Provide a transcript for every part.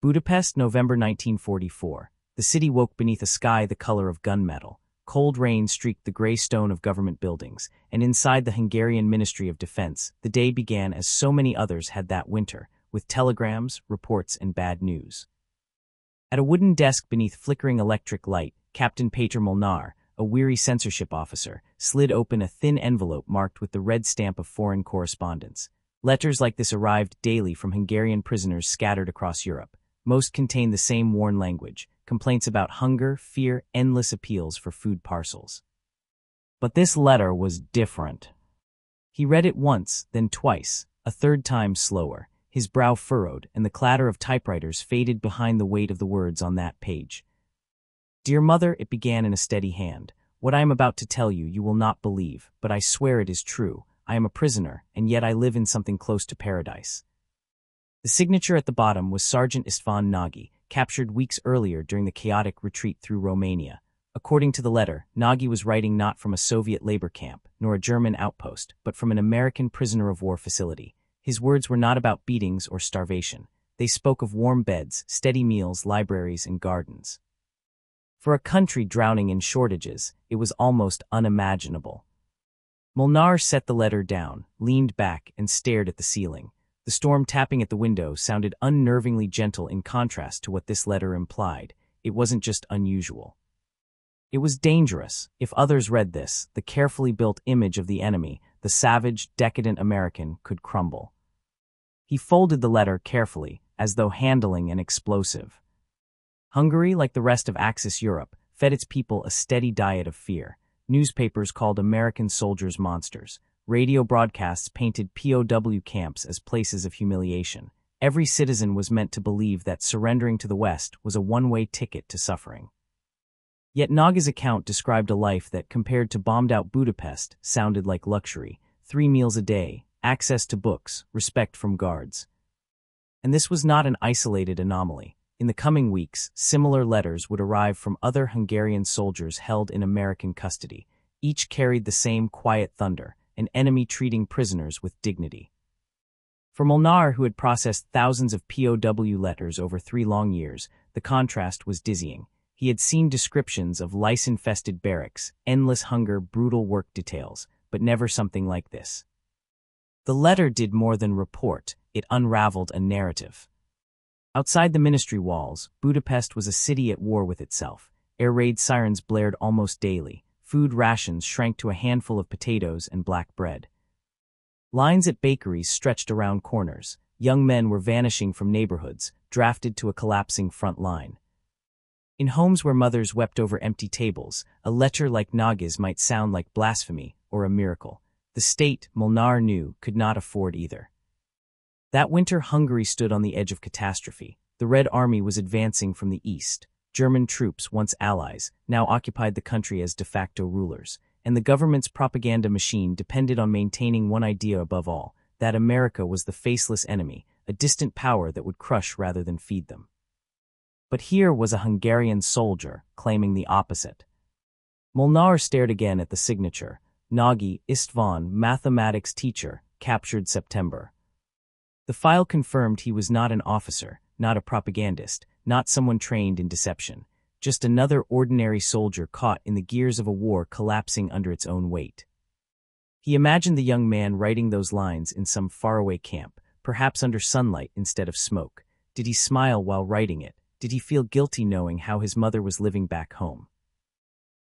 Budapest, November 1944. The city woke beneath a sky the color of gunmetal. Cold rain streaked the gray stone of government buildings, and inside the Hungarian Ministry of Defense, the day began as so many others had that winter, with telegrams, reports, and bad news. At a wooden desk beneath flickering electric light, Captain Peter Molnar, a weary censorship officer, slid open a thin envelope marked with the red stamp of foreign correspondence. Letters like this arrived daily from Hungarian prisoners scattered across Europe. Most contained the same worn language, complaints about hunger, fear, endless appeals for food parcels. But this letter was different. He read it once, then twice, a third time slower. His brow furrowed, and the clatter of typewriters faded behind the weight of the words on that page. "Dear Mother," it began in a steady hand. "What I am about to tell you, you will not believe, but I swear it is true. I am a prisoner, and yet I live in something close to paradise." The signature at the bottom was Sergeant István Nagy, captured weeks earlier during the chaotic retreat through Romania. According to the letter, Nagy was writing not from a Soviet labor camp, nor a German outpost, but from an American prisoner of war facility. His words were not about beatings or starvation. They spoke of warm beds, steady meals, libraries, and gardens. For a country drowning in shortages, it was almost unimaginable. Molnar set the letter down, leaned back, and stared at the ceiling. The storm tapping at the window sounded unnervingly gentle in contrast to what this letter implied. It wasn't just unusual. It was dangerous. If others read this, the carefully built image of the enemy, the savage, decadent American, could crumble. He folded the letter carefully, as though handling an explosive. Hungary, like the rest of Axis Europe, fed its people a steady diet of fear. Newspapers called American soldiers monsters. Radio broadcasts painted POW camps as places of humiliation. Every citizen was meant to believe that surrendering to the West was a one-way ticket to suffering. Yet Nagy's account described a life that, compared to bombed-out Budapest, sounded like luxury. 3 meals a day, access to books, respect from guards. And this was not an isolated anomaly. In the coming weeks, similar letters would arrive from other Hungarian soldiers held in American custody. Each carried the same quiet thunder, an enemy treating prisoners with dignity. For Molnar, who had processed thousands of POW letters over 3 long years, the contrast was dizzying. He had seen descriptions of lice-infested barracks, endless hunger, brutal work details, but never something like this. The letter did more than report, it unraveled a narrative. Outside the ministry walls, Budapest was a city at war with itself. Air raid sirens blared almost daily. Food rations shrank to a handful of potatoes and black bread. Lines at bakeries stretched around corners. Young men were vanishing from neighborhoods, drafted to a collapsing front line. In homes where mothers wept over empty tables, a letter like Nagy's might sound like blasphemy or a miracle. The state, Molnar knew, could not afford either. That winter, Hungary stood on the edge of catastrophe. The Red Army was advancing from the east. German troops, once allies, now occupied the country as de facto rulers, and the government's propaganda machine depended on maintaining one idea above all, that America was the faceless enemy, a distant power that would crush rather than feed them. But here was a Hungarian soldier claiming the opposite. Molnar stared again at the signature. Nagy István, mathematics teacher, captured September. The file confirmed he was not an officer, not a propagandist, not someone trained in deception, just another ordinary soldier caught in the gears of a war collapsing under its own weight. He imagined the young man writing those lines in some faraway camp, perhaps under sunlight instead of smoke. Did he smile while writing it? Did he feel guilty knowing how his mother was living back home?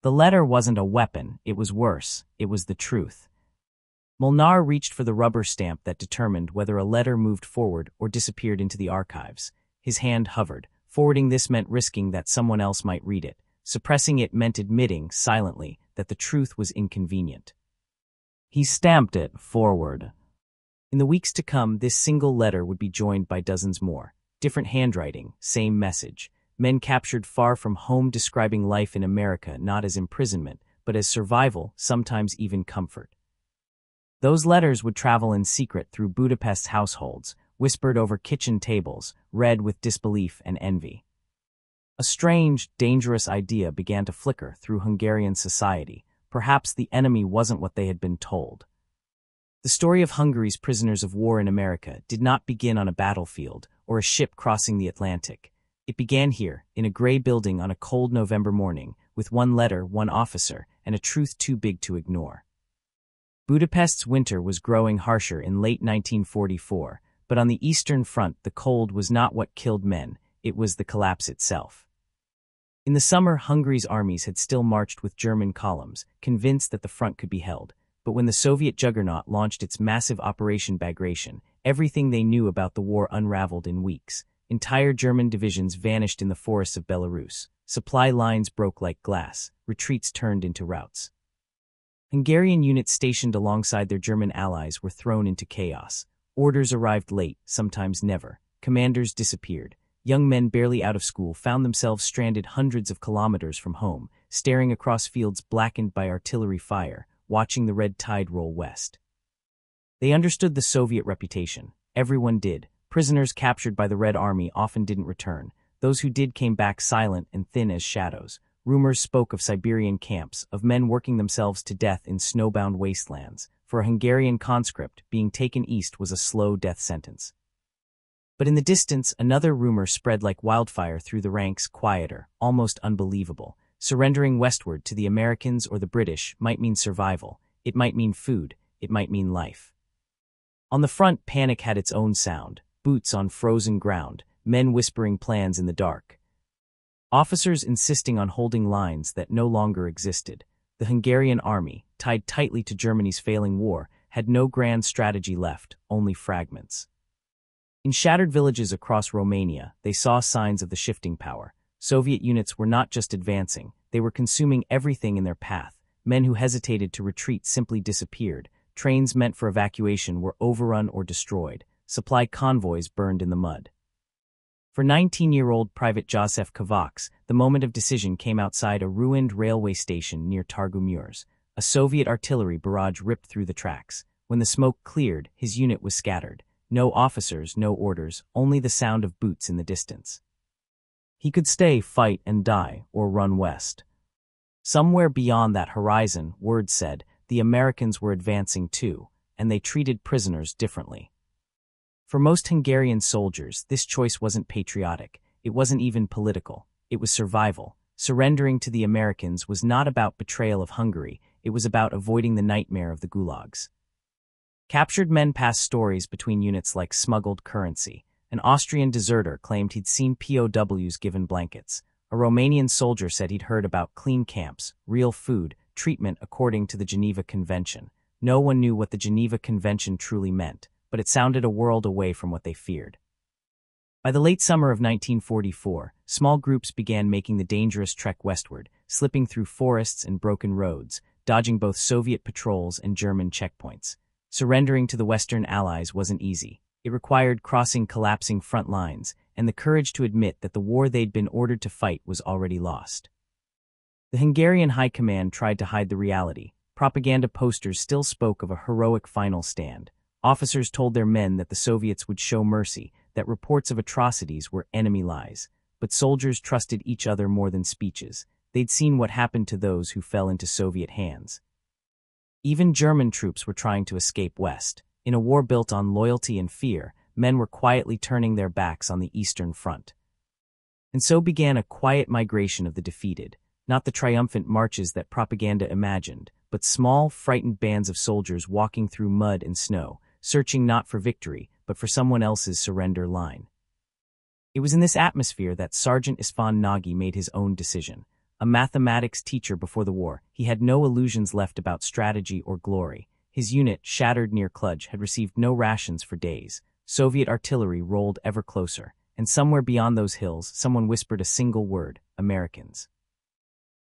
The letter wasn't a weapon, it was worse, it was the truth. Molnar reached for the rubber stamp that determined whether a letter moved forward or disappeared into the archives. His hand hovered. Forwarding this meant risking that someone else might read it. Suppressing it meant admitting, silently, that the truth was inconvenient. He stamped it, forward. In the weeks to come, this single letter would be joined by dozens more. Different handwriting, same message. Men captured far from home describing life in America not as imprisonment, but as survival, sometimes even comfort. Those letters would travel in secret through Budapest's households, whispered over kitchen tables, read with disbelief and envy. A strange, dangerous idea began to flicker through Hungarian society. Perhaps the enemy wasn't what they had been told. The story of Hungary's prisoners of war in America did not begin on a battlefield or a ship crossing the Atlantic. It began here, in a gray building on a cold November morning, with one letter, one officer, and a truth too big to ignore. Budapest's winter was growing harsher in late 1944, but on the Eastern Front the cold was not what killed men, it was the collapse itself. In the summer, Hungary's armies had still marched with German columns, convinced that the front could be held. But when the Soviet juggernaut launched its massive Operation Bagration, everything they knew about the war unraveled in weeks. Entire German divisions vanished in the forests of Belarus. Supply lines broke like glass. Retreats turned into routes. Hungarian units stationed alongside their German allies were thrown into chaos. Orders arrived late, sometimes never. Commanders disappeared. Young men barely out of school found themselves stranded hundreds of kilometers from home, staring across fields blackened by artillery fire, watching the red tide roll west. They understood the Soviet reputation. Everyone did. Prisoners captured by the Red Army often didn't return. Those who did came back silent and thin as shadows. Rumors spoke of Siberian camps, of men working themselves to death in snowbound wastelands. For a Hungarian conscript, being taken east was a slow death sentence. But in the distance, another rumor spread like wildfire through the ranks, quieter, almost unbelievable. Surrendering westward to the Americans or the British might mean survival. It might mean food. It might mean life. On the front, panic had its own sound. Boots on frozen ground, men whispering plans in the dark. Officers insisting on holding lines that no longer existed. The Hungarian army, tied tightly to Germany's failing war, had no grand strategy left, only fragments. In shattered villages across Romania, they saw signs of the shifting power. Soviet units were not just advancing, they were consuming everything in their path. Men who hesitated to retreat simply disappeared. Trains meant for evacuation were overrun or destroyed. Supply convoys burned in the mud. For 19-year-old Private Joseph Kovacs, the moment of decision came outside a ruined railway station near Targu Mures. A Soviet artillery barrage ripped through the tracks. When the smoke cleared, his unit was scattered. No officers, no orders, only the sound of boots in the distance. He could stay, fight, and die, or run west. Somewhere beyond that horizon, word said, the Americans were advancing too, and they treated prisoners differently. For most Hungarian soldiers, this choice wasn't patriotic. It wasn't even political. It was survival. Surrendering to the Americans was not about betrayal of Hungary. It was about avoiding the nightmare of the gulags. Captured men passed stories between units like smuggled currency. An Austrian deserter claimed he'd seen POWs given blankets. A Romanian soldier said he'd heard about clean camps, real food, treatment according to the Geneva Convention. No one knew what the Geneva Convention truly meant, but it sounded a world away from what they feared. By the late summer of 1944, small groups began making the dangerous trek westward, slipping through forests and broken roads, dodging both Soviet patrols and German checkpoints. Surrendering to the Western Allies wasn't easy. It required crossing collapsing front lines and the courage to admit that the war they'd been ordered to fight was already lost. The Hungarian High Command tried to hide the reality. Propaganda posters still spoke of a heroic final stand. Officers told their men that the Soviets would show mercy, that reports of atrocities were enemy lies. But soldiers trusted each other more than speeches. They'd seen what happened to those who fell into Soviet hands. Even German troops were trying to escape west. In a war built on loyalty and fear, men were quietly turning their backs on the Eastern Front. And so began a quiet migration of the defeated, not the triumphant marches that propaganda imagined, but small, frightened bands of soldiers walking through mud and snow, searching not for victory, but for someone else's surrender line. It was in this atmosphere that Sergeant István Nagy made his own decision. A mathematics teacher before the war, he had no illusions left about strategy or glory. His unit, shattered near Cluj, had received no rations for days. Soviet artillery rolled ever closer, and somewhere beyond those hills, someone whispered a single word: Americans.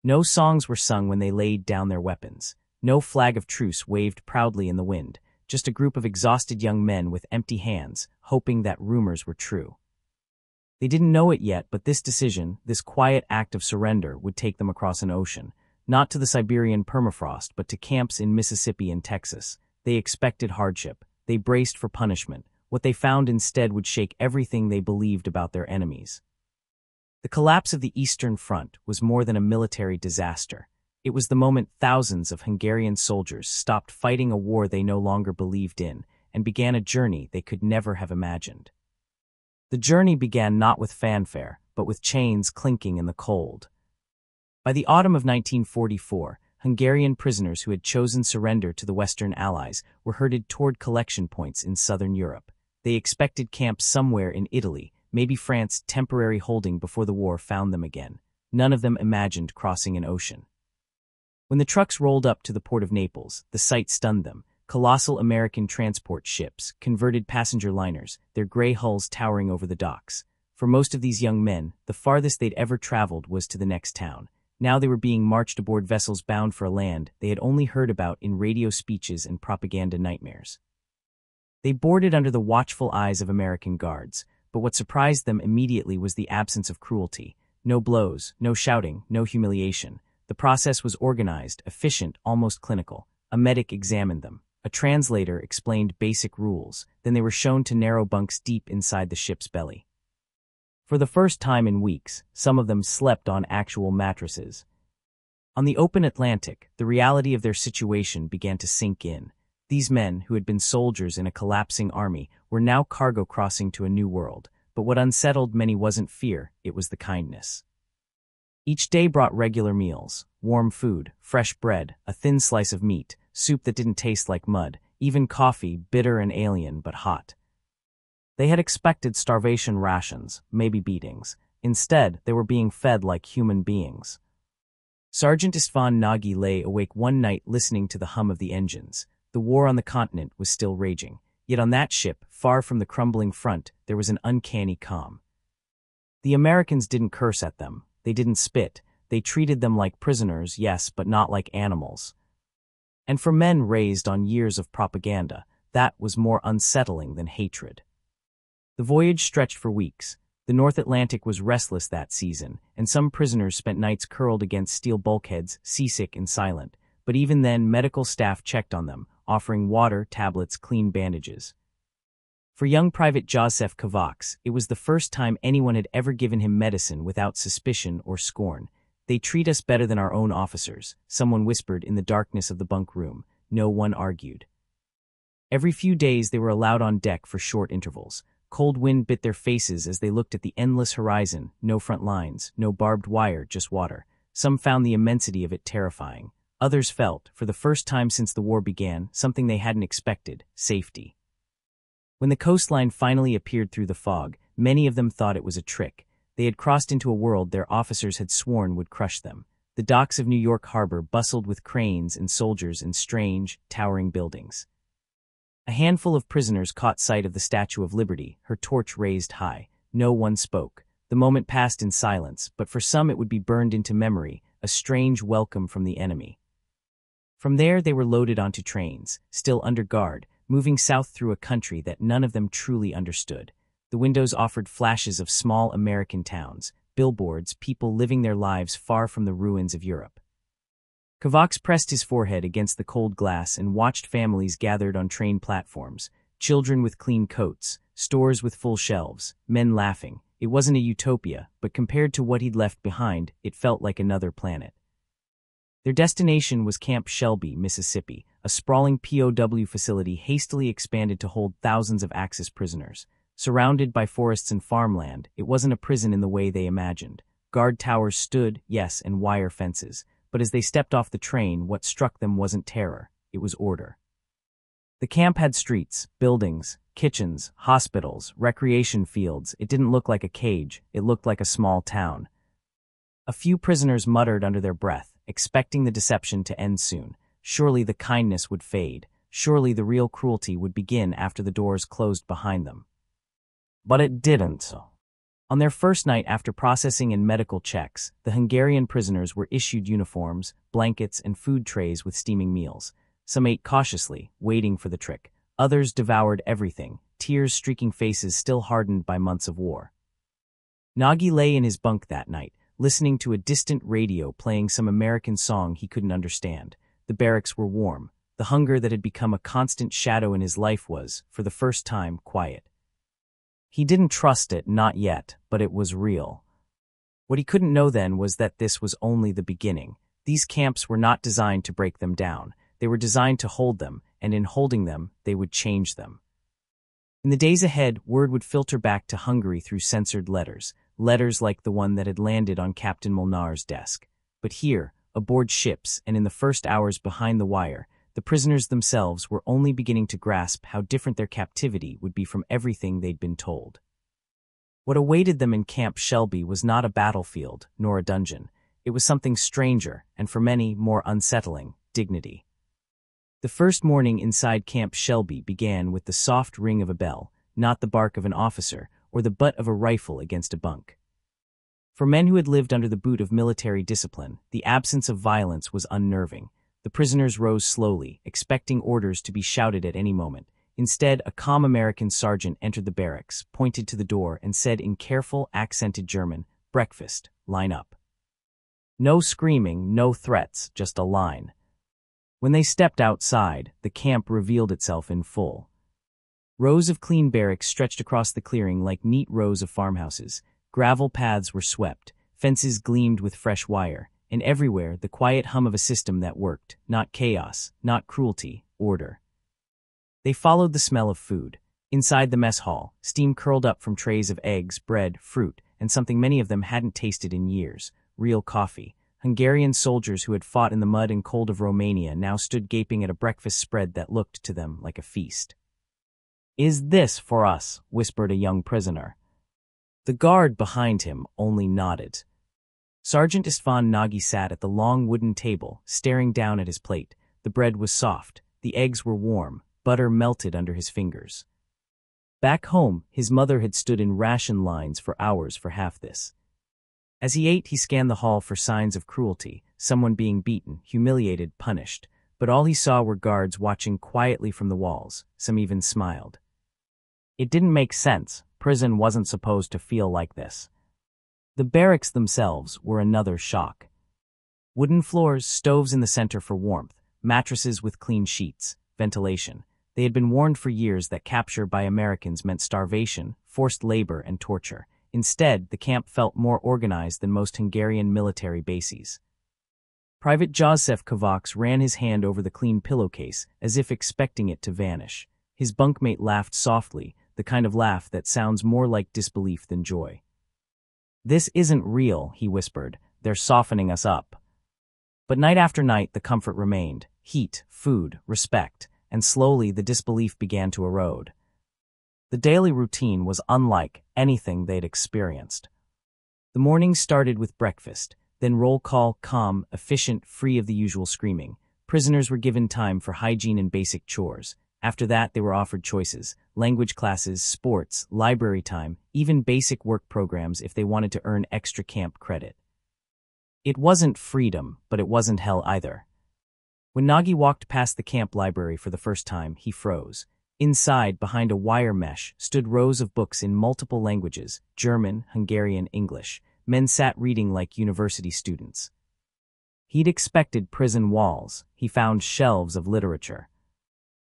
No songs were sung when they laid down their weapons. No flag of truce waved proudly in the wind. Just a group of exhausted young men with empty hands, hoping that rumors were true. They didn't know it yet, but this decision, this quiet act of surrender, would take them across an ocean, not to the Siberian permafrost, but to camps in Mississippi and Texas. They expected hardship. They braced for punishment. What they found instead would shake everything they believed about their enemies. The collapse of the Eastern Front was more than a military disaster. It was the moment thousands of Hungarian soldiers stopped fighting a war they no longer believed in and began a journey they could never have imagined. The journey began not with fanfare, but with chains clinking in the cold. By the autumn of 1944, Hungarian prisoners who had chosen surrender to the Western Allies were herded toward collection points in southern Europe. They expected camps somewhere in Italy, maybe France, temporary holding before the war found them again. None of them imagined crossing an ocean. When the trucks rolled up to the port of Naples, the sight stunned them. Colossal American transport ships, converted passenger liners, their gray hulls towering over the docks. For most of these young men, the farthest they'd ever traveled was to the next town. Now they were being marched aboard vessels bound for a land they had only heard about in radio speeches and propaganda nightmares. They boarded under the watchful eyes of American guards, but what surprised them immediately was the absence of cruelty. No blows, no shouting, no humiliation. The process was organized, efficient, almost clinical. A medic examined them. A translator explained basic rules. Then they were shown to narrow bunks deep inside the ship's belly. For the first time in weeks, some of them slept on actual mattresses. On the open Atlantic, the reality of their situation began to sink in. These men, who had been soldiers in a collapsing army, were now cargo crossing to a new world. But what unsettled many wasn't fear, it was the kindness. Each day brought regular meals, warm food, fresh bread, a thin slice of meat, soup that didn't taste like mud, even coffee, bitter and alien but hot. They had expected starvation rations, maybe beatings. Instead, they were being fed like human beings. Sergeant Istvan Nagy lay awake one night listening to the hum of the engines. The war on the continent was still raging. Yet on that ship, far from the crumbling front, there was an uncanny calm. The Americans didn't curse at them. They didn't spit. They treated them like prisoners, yes, but not like animals. And for men raised on years of propaganda, that was more unsettling than hatred. The voyage stretched for weeks. The North Atlantic was restless that season, and some prisoners spent nights curled against steel bulkheads, seasick and silent. But even then, medical staff checked on them, offering water, tablets, clean bandages. For young Private Joseph Kovacs, it was the first time anyone had ever given him medicine without suspicion or scorn. "They treat us better than our own officers," someone whispered in the darkness of the bunk room. No one argued. Every few days they were allowed on deck for short intervals. Cold wind bit their faces as they looked at the endless horizon, no front lines, no barbed wire, just water. Some found the immensity of it terrifying. Others felt, for the first time since the war began, something they hadn't expected: safety. When the coastline finally appeared through the fog, many of them thought it was a trick. They had crossed into a world their officers had sworn would crush them. The docks of New York Harbor bustled with cranes and soldiers in strange, towering buildings. A handful of prisoners caught sight of the Statue of Liberty, her torch raised high. No one spoke. The moment passed in silence, but for some it would be burned into memory, a strange welcome from the enemy. From there they were loaded onto trains, still under guard, moving south through a country that none of them truly understood. The windows offered flashes of small American towns, billboards, people living their lives far from the ruins of Europe. Kovacs pressed his forehead against the cold glass and watched families gathered on train platforms, children with clean coats, stores with full shelves, men laughing. It wasn't a utopia, but compared to what he'd left behind, it felt like another planet. Their destination was Camp Shelby, Mississippi, a sprawling POW facility hastily expanded to hold thousands of Axis prisoners. Surrounded by forests and farmland, it wasn't a prison in the way they imagined. Guard towers stood, yes, and wire fences. But as they stepped off the train, what struck them wasn't terror, it was order. The camp had streets, buildings, kitchens, hospitals, recreation fields. It didn't look like a cage, it looked like a small town. A few prisoners muttered under their breath, expecting the deception to end soon. Surely the kindness would fade. Surely the real cruelty would begin after the doors closed behind them. But it didn't. On their first night after processing and medical checks, the Hungarian prisoners were issued uniforms, blankets, and food trays with steaming meals. Some ate cautiously, waiting for the trick. Others devoured everything, tears streaking faces still hardened by months of war. Nagy lay in his bunk that night, listening to a distant radio playing some American song he couldn't understand. The barracks were warm. The hunger that had become a constant shadow in his life was, for the first time, quiet. He didn't trust it, not yet, but it was real. What he couldn't know then was that this was only the beginning. These camps were not designed to break them down. They were designed to hold them, and in holding them, they would change them. In the days ahead, word would filter back to Hungary through censored letters like the one that had landed on Captain Molnar's desk. But here, aboard ships and in the first hours behind the wire, the prisoners themselves were only beginning to grasp how different their captivity would be from everything they'd been told. What awaited them in Camp Shelby was not a battlefield, nor a dungeon. It was something stranger, and for many, more unsettling: dignity. The first morning inside Camp Shelby began with the soft ring of a bell, not the bark of an officer or the butt of a rifle against a bunk. For men who had lived under the boot of military discipline, the absence of violence was unnerving. The prisoners rose slowly, expecting orders to be shouted at any moment. Instead, a calm American sergeant entered the barracks, pointed to the door, and said in careful, accented German, "Breakfast, line up." No screaming, no threats, just a line. When they stepped outside, the camp revealed itself in full. Rows of clean barracks stretched across the clearing like neat rows of farmhouses. Gravel paths were swept, fences gleamed with fresh wire, and everywhere the quiet hum of a system that worked, not chaos, not cruelty, order. They followed the smell of food. Inside the mess hall, steam curled up from trays of eggs, bread, fruit, and something many of them hadn't tasted in years: real coffee. Hungarian soldiers who had fought in the mud and cold of Romania now stood gaping at a breakfast spread that looked to them like a feast. "Is this for us?" whispered a young prisoner. The guard behind him only nodded. Sergeant Istvan Nagy sat at the long wooden table, staring down at his plate. The bread was soft, the eggs were warm, butter melted under his fingers. Back home, his mother had stood in ration lines for hours for half this. As he ate, he scanned the hall for signs of cruelty, someone being beaten, humiliated, punished. But all he saw were guards watching quietly from the walls. Some even smiled. It didn't make sense. Prison wasn't supposed to feel like this. The barracks themselves were another shock. Wooden floors, stoves in the center for warmth, mattresses with clean sheets, ventilation. They had been warned for years that capture by Americans meant starvation, forced labor, and torture. Instead, the camp felt more organized than most Hungarian military bases. Private Joseph Kovacs ran his hand over the clean pillowcase, as if expecting it to vanish. His bunkmate laughed softly, the kind of laugh that sounds more like disbelief than joy. "This isn't real," he whispered. "They're softening us up." But night after night, the comfort remained: heat, food, respect, and slowly the disbelief began to erode. The daily routine was unlike anything they'd experienced. The morning started with breakfast, then roll call, calm, efficient, free of the usual screaming. Prisoners were given time for hygiene and basic chores. After that, they were offered choices: language classes, sports, library time, even basic work programs if they wanted to earn extra camp credit. It wasn't freedom, but it wasn't hell either. When Nagy walked past the camp library for the first time, he froze. Inside, behind a wire mesh, stood rows of books in multiple languages: German, Hungarian, English. Men sat reading like university students. He'd expected prison walls. He found shelves of literature.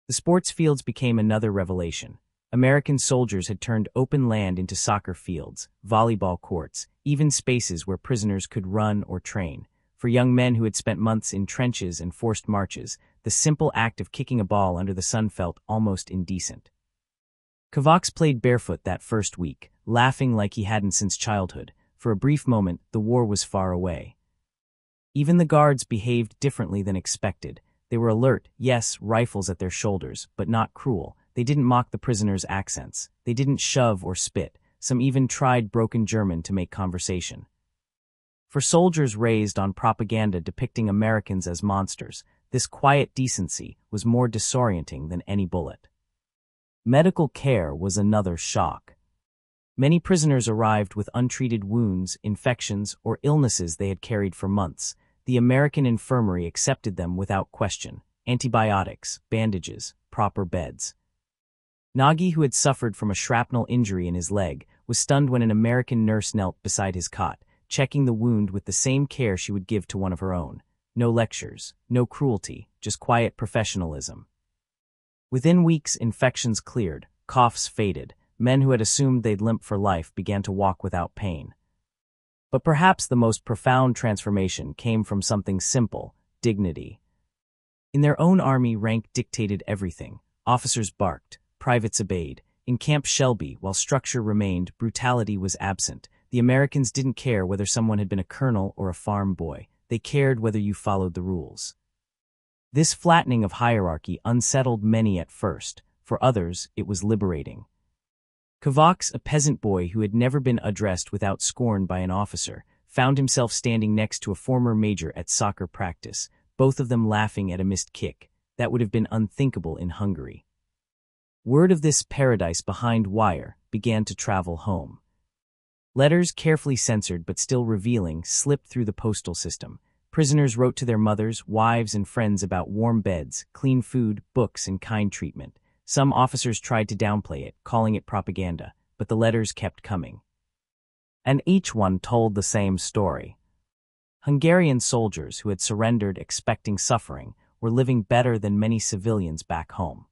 The sports fields became another revelation. American soldiers had turned open land into soccer fields, volleyball courts, even spaces where prisoners could run or train. For young men who had spent months in trenches and forced marches, the simple act of kicking a ball under the sun felt almost indecent. Kovacs played barefoot that first week, laughing like he hadn't since childhood. For a brief moment, the war was far away. Even the guards behaved differently than expected. They were alert, yes, rifles at their shoulders, but not cruel. They didn't mock the prisoners' accents. They didn't shove or spit. Some even tried broken German to make conversation. For soldiers raised on propaganda depicting Americans as monsters, this quiet decency was more disorienting than any bullet. Medical care was another shock. Many prisoners arrived with untreated wounds, infections, or illnesses they had carried for months. The American infirmary accepted them without question: antibiotics, bandages, proper beds. Nagy, who had suffered from a shrapnel injury in his leg, was stunned when an American nurse knelt beside his cot, checking the wound with the same care she would give to one of her own. No lectures, no cruelty, just quiet professionalism. Within weeks, infections cleared, coughs faded. Men who had assumed they'd limp for life began to walk without pain. But perhaps the most profound transformation came from something simple: dignity. In their own army, rank dictated everything. Officers barked, privates obeyed. In Camp Shelby, while structure remained, brutality was absent. The Americans didn't care whether someone had been a colonel or a farm boy. They cared whether you followed the rules. This flattening of hierarchy unsettled many at first. For others, it was liberating. Kovacs, a peasant boy who had never been addressed without scorn by an officer, found himself standing next to a former major at soccer practice, both of them laughing at a missed kick. That would have been unthinkable in Hungary. Word of this paradise behind wire began to travel home. Letters, carefully censored but still revealing, slipped through the postal system. Prisoners wrote to their mothers, wives, and friends about warm beds, clean food, books, and kind treatment. Some officers tried to downplay it, calling it propaganda, but the letters kept coming. And each one told the same story. Hungarian soldiers who had surrendered expecting suffering were living better than many civilians back home.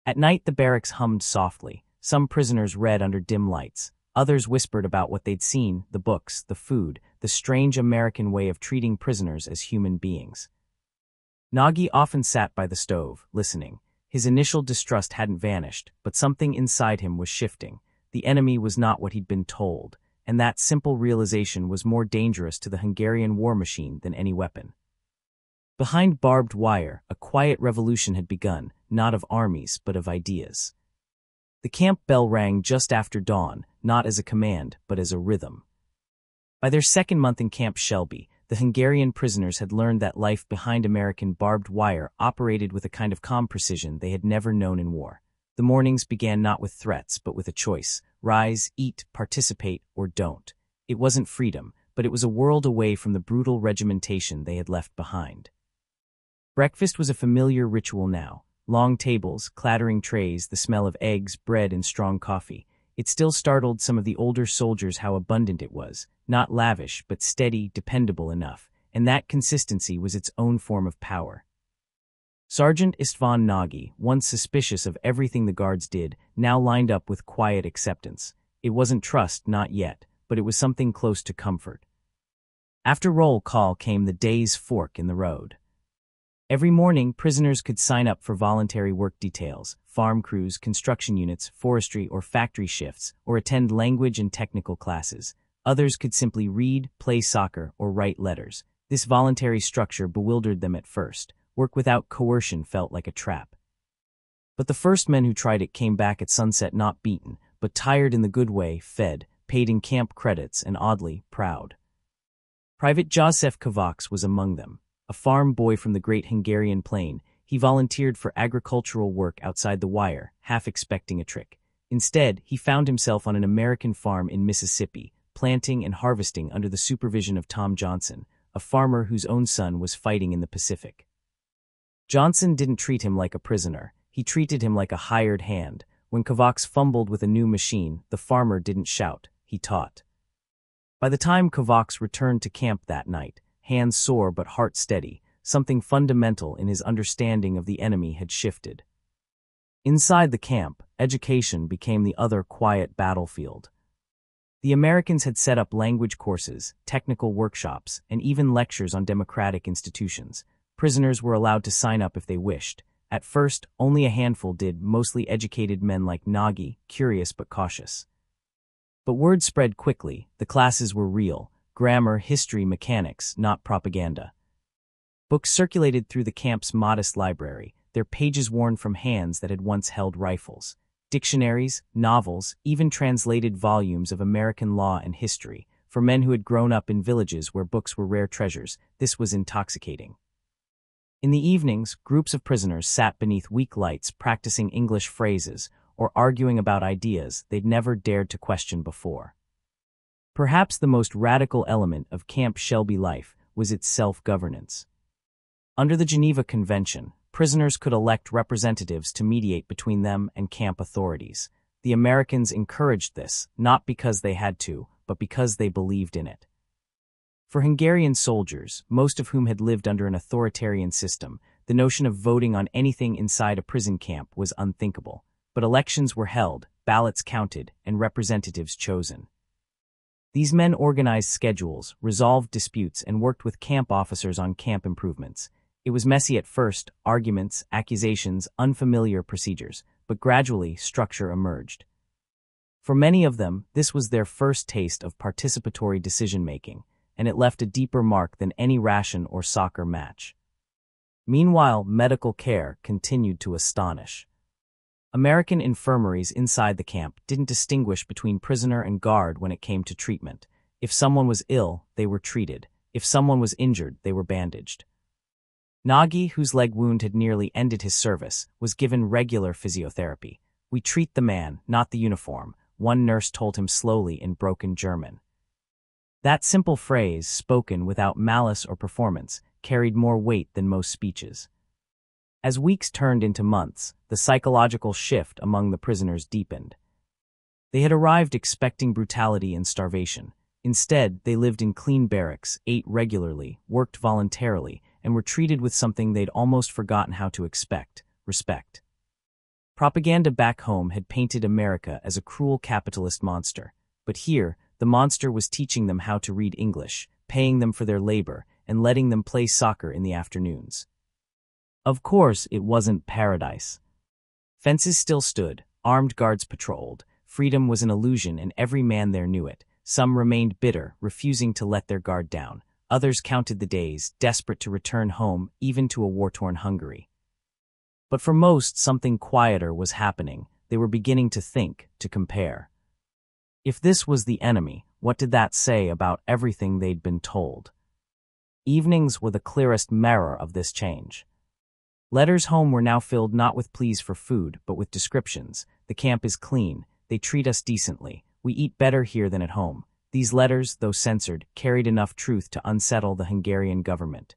At night the barracks hummed softly. Some prisoners read under dim lights. Others whispered about what they'd seen, the books, the food, the strange American way of treating prisoners as human beings. Nagy often sat by the stove, listening. His initial distrust hadn't vanished, but something inside him was shifting. The enemy was not what he'd been told, and that simple realization was more dangerous to the Hungarian war machine than any weapon. Behind barbed wire, a quiet revolution had begun, not of armies, but of ideas. The camp bell rang just after dawn, not as a command, but as a rhythm. By their second month in Camp Shelby, the Hungarian prisoners had learned that life behind American barbed wire operated with a kind of calm precision they had never known in war. The mornings began not with threats, but with a choice: rise, eat, participate, or don't. It wasn't freedom, but it was a world away from the brutal regimentation they had left behind. Breakfast was a familiar ritual now. Long tables, clattering trays, the smell of eggs, bread, and strong coffee. It still startled some of the older soldiers how abundant it was, not lavish, but steady, dependable enough, and that consistency was its own form of power. Sergeant Istvan Nagy, once suspicious of everything the guards did, now lined up with quiet acceptance. It wasn't trust, not yet, but it was something close to comfort. After roll call came the day's fork in the road. Every morning, prisoners could sign up for voluntary work details, farm crews, construction units, forestry or factory shifts, or attend language and technical classes. Others could simply read, play soccer, or write letters. This voluntary structure bewildered them at first. Work without coercion felt like a trap. But the first men who tried it came back at sunset not beaten, but tired in the good way, fed, paid in camp credits, and oddly proud. Private Josef Kovacs was among them. A farm boy from the great Hungarian plain, he volunteered for agricultural work outside the wire, half expecting a trick. Instead, he found himself on an American farm in Mississippi, planting and harvesting under the supervision of Tom Johnson, a farmer whose own son was fighting in the Pacific. Johnson didn't treat him like a prisoner. He treated him like a hired hand. When Kovacs fumbled with a new machine, the farmer didn't shout. He taught. By the time Kovacs returned to camp that night, hands sore but heart steady, something fundamental in his understanding of the enemy had shifted. Inside the camp, education became the other quiet battlefield. The Americans had set up language courses, technical workshops, and even lectures on democratic institutions. Prisoners were allowed to sign up if they wished. At first, only a handful did, mostly educated men like Nagy, curious but cautious. But word spread quickly. The classes were real. Grammar, history, mechanics, not propaganda. Books circulated through the camp's modest library, their pages worn from hands that had once held rifles. Dictionaries, novels, even translated volumes of American law and history. For men who had grown up in villages where books were rare treasures, this was intoxicating. In the evenings, groups of prisoners sat beneath weak lights practicing English phrases or arguing about ideas they'd never dared to question before. Perhaps the most radical element of Camp Shelby life was its self-governance. Under the Geneva Convention, prisoners could elect representatives to mediate between them and camp authorities. The Americans encouraged this, not because they had to, but because they believed in it. For Hungarian soldiers, most of whom had lived under an authoritarian system, the notion of voting on anything inside a prison camp was unthinkable. But elections were held, ballots counted, and representatives chosen. These men organized schedules, resolved disputes, and worked with camp officers on camp improvements. It was messy at first, arguments, accusations, unfamiliar procedures, but gradually structure emerged. For many of them, this was their first taste of participatory decision-making, and it left a deeper mark than any ration or soccer match. Meanwhile, medical care continued to astonish. American infirmaries inside the camp didn't distinguish between prisoner and guard when it came to treatment. If someone was ill, they were treated. If someone was injured, they were bandaged. Nagy, whose leg wound had nearly ended his service, was given regular physiotherapy. "We treat the man, not the uniform," one nurse told him slowly in broken German. That simple phrase, spoken without malice or performance, carried more weight than most speeches. As weeks turned into months, the psychological shift among the prisoners deepened. They had arrived expecting brutality and starvation. Instead, they lived in clean barracks, ate regularly, worked voluntarily, and were treated with something they'd almost forgotten how to expect: respect. Propaganda back home had painted America as a cruel capitalist monster, but here, the monster was teaching them how to read English, paying them for their labor, and letting them play soccer in the afternoons. Of course, it wasn't paradise. Fences still stood, armed guards patrolled, freedom was an illusion and every man there knew it. Some remained bitter, refusing to let their guard down. Others counted the days, desperate to return home, even to a war-torn Hungary. But for most, something quieter was happening. They were beginning to think, to compare. If this was the enemy, what did that say about everything they'd been told? Evenings were the clearest mirror of this change. Letters home were now filled not with pleas for food, but with descriptions. "The camp is clean. They treat us decently. We eat better here than at home." These letters, though censored, carried enough truth to unsettle the Hungarian government.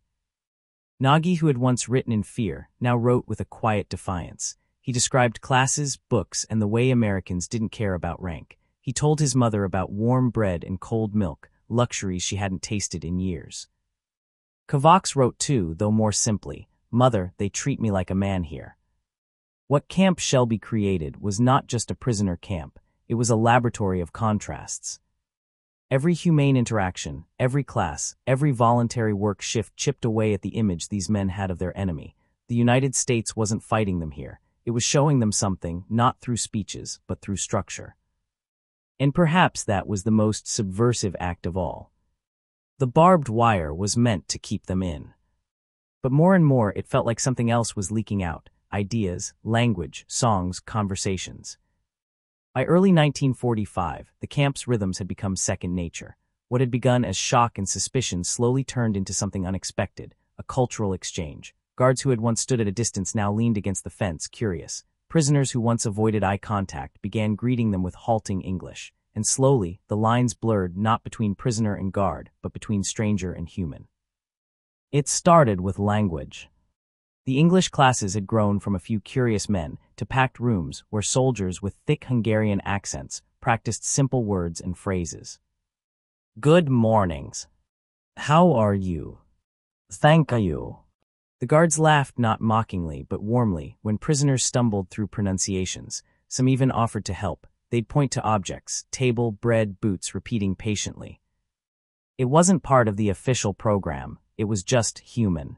Nagy, who had once written in fear, now wrote with a quiet defiance. He described classes, books, and the way Americans didn't care about rank. He told his mother about warm bread and cold milk, luxuries she hadn't tasted in years. Kovacs wrote too, though more simply, "Mother, they treat me like a man here." What Camp Shelby created was not just a prisoner camp, it was a laboratory of contrasts. Every humane interaction, every class, every voluntary work shift chipped away at the image these men had of their enemy. The United States wasn't fighting them here, it was showing them something, not through speeches, but through structure. And perhaps that was the most subversive act of all. The barbed wire was meant to keep them in. But more and more it felt like something else was leaking out: ideas, language, songs, conversations. By early 1945, the camp's rhythms had become second nature. What had begun as shock and suspicion slowly turned into something unexpected, a cultural exchange. Guards who had once stood at a distance now leaned against the fence, curious. Prisoners who once avoided eye contact began greeting them with halting English. And slowly, the lines blurred not between prisoner and guard, but between stranger and human. It started with language. The English classes had grown from a few curious men to packed rooms where soldiers with thick Hungarian accents practiced simple words and phrases. "Good mornings. How are you? Thank you." The guards laughed not mockingly but warmly when prisoners stumbled through pronunciations. Some even offered to help. They'd point to objects, table, bread, boots, repeating patiently. It wasn't part of the official program, it was just human.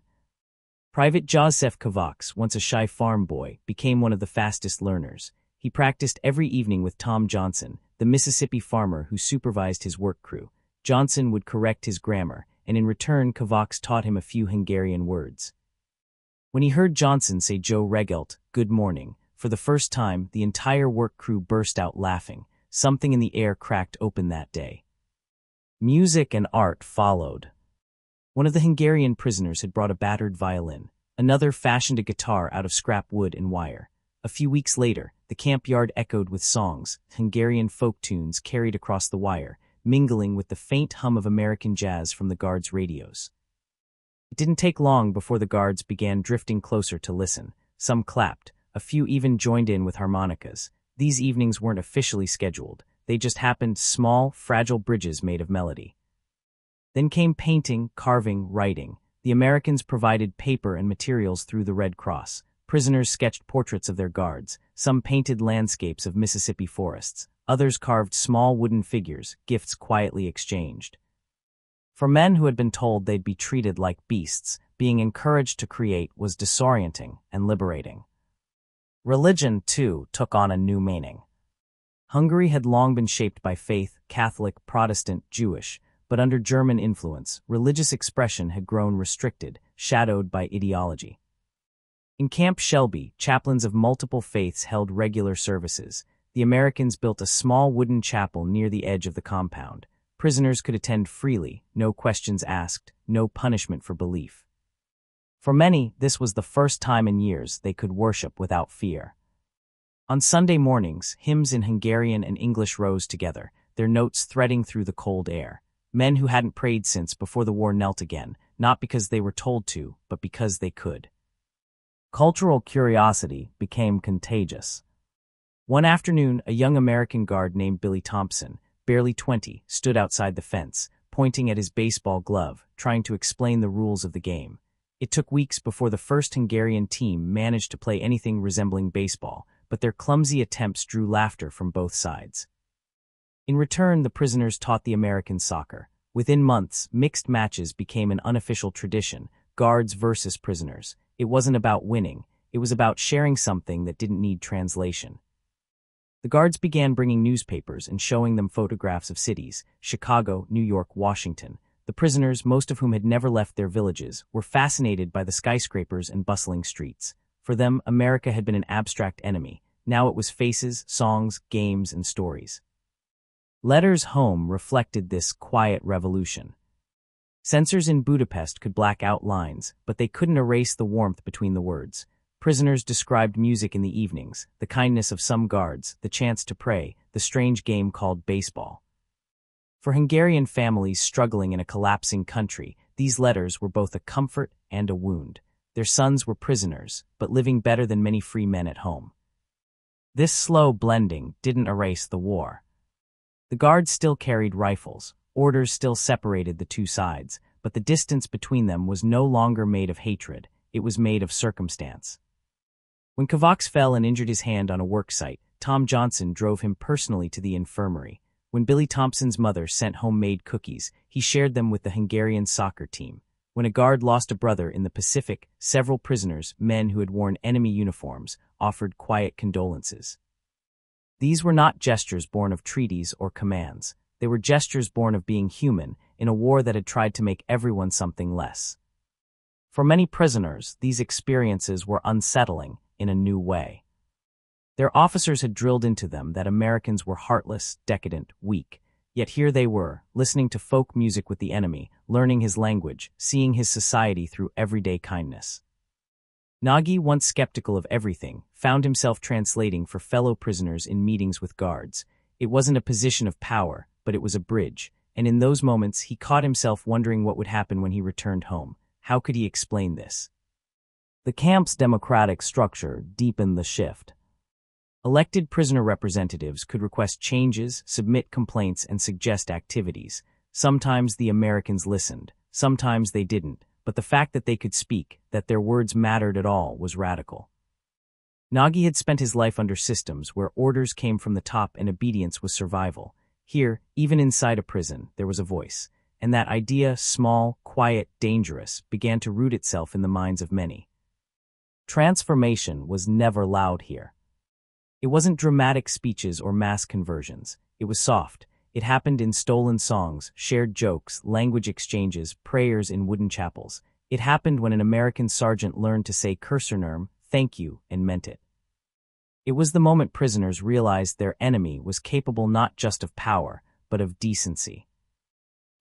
Private Joseph Kovacs, once a shy farm boy, became one of the fastest learners. He practiced every evening with Tom Johnson, the Mississippi farmer who supervised his work crew. Johnson would correct his grammar, and in return Kovacs taught him a few Hungarian words. When he heard Johnson say Joe Regelt, "Good morning," for the first time, the entire work crew burst out laughing. Something in the air cracked open that day. Music and art followed. One of the Hungarian prisoners had brought a battered violin. Another fashioned a guitar out of scrap wood and wire. A few weeks later, the camp yard echoed with songs, Hungarian folk tunes carried across the wire, mingling with the faint hum of American jazz from the guards' radios. It didn't take long before the guards began drifting closer to listen. Some clapped. A few even joined in with harmonicas. These evenings weren't officially scheduled. They just happened, small, fragile bridges made of melody. Then came painting, carving, writing. The Americans provided paper and materials through the Red Cross. Prisoners sketched portraits of their guards. Some painted landscapes of Mississippi forests. Others carved small wooden figures, gifts quietly exchanged. For men who had been told they'd be treated like beasts, being encouraged to create was disorienting and liberating. Religion, too, took on a new meaning. Hungary had long been shaped by faith, Catholic, Protestant, Jewish, but under German influence, religious expression had grown restricted, shadowed by ideology. In Camp Shelby, chaplains of multiple faiths held regular services. The Americans built a small wooden chapel near the edge of the compound. Prisoners could attend freely, no questions asked, no punishment for belief. For many, this was the first time in years they could worship without fear. On Sunday mornings, hymns in Hungarian and English rose together, their notes threading through the cold air. Men who hadn't prayed since before the war knelt again, not because they were told to, but because they could. Cultural curiosity became contagious. One afternoon, a young American guard named Billy Thompson, barely 20, stood outside the fence, pointing at his baseball glove, trying to explain the rules of the game. It took weeks before the first Hungarian team managed to play anything resembling baseball, but their clumsy attempts drew laughter from both sides. In return, the prisoners taught the Americans soccer. Within months, mixed matches became an unofficial tradition, guards versus prisoners. It wasn't about winning, it was about sharing something that didn't need translation. The guards began bringing newspapers and showing them photographs of cities, Chicago, New York, Washington. The prisoners, most of whom had never left their villages, were fascinated by the skyscrapers and bustling streets. For them, America had been an abstract enemy. Now it was faces, songs, games, and stories. Letters home reflected this quiet revolution. Censors in Budapest could black out lines, but they couldn't erase the warmth between the words. Prisoners described music in the evenings, the kindness of some guards, the chance to pray, the strange game called baseball. For Hungarian families struggling in a collapsing country, these letters were both a comfort and a wound. Their sons were prisoners, but living better than many free men at home. This slow blending didn't erase the war. The guards still carried rifles, orders still separated the two sides, but the distance between them was no longer made of hatred, it was made of circumstance. When Kovacs fell and injured his hand on a work site, Tom Johnson drove him personally to the infirmary. When Billy Thompson's mother sent homemade cookies, he shared them with the Hungarian soccer team. When a guard lost a brother in the Pacific, several prisoners, men who had worn enemy uniforms, offered quiet condolences. These were not gestures born of treaties or commands. They were gestures born of being human in a war that had tried to make everyone something less. For many prisoners, these experiences were unsettling in a new way. Their officers had drilled into them that Americans were heartless, decadent, weak. Yet here they were, listening to folk music with the enemy, learning his language, seeing his society through everyday kindness. Nagy, once skeptical of everything, found himself translating for fellow prisoners in meetings with guards. It wasn't a position of power, but it was a bridge, and in those moments he caught himself wondering what would happen when he returned home. How could he explain this? The camp's democratic structure deepened the shift. Elected prisoner representatives could request changes, submit complaints, and suggest activities. Sometimes the Americans listened, sometimes they didn't, but the fact that they could speak, that their words mattered at all, was radical. Nagy had spent his life under systems where orders came from the top and obedience was survival. Here, even inside a prison, there was a voice, and that idea, small, quiet, dangerous, began to root itself in the minds of many. Transformation was never loud here. It wasn't dramatic speeches or mass conversions. It was soft. It happened in stolen songs, shared jokes, language exchanges, prayers in wooden chapels. It happened when an American sergeant learned to say "Kursernerm," thank you, and meant it. It was the moment prisoners realized their enemy was capable not just of power, but of decency.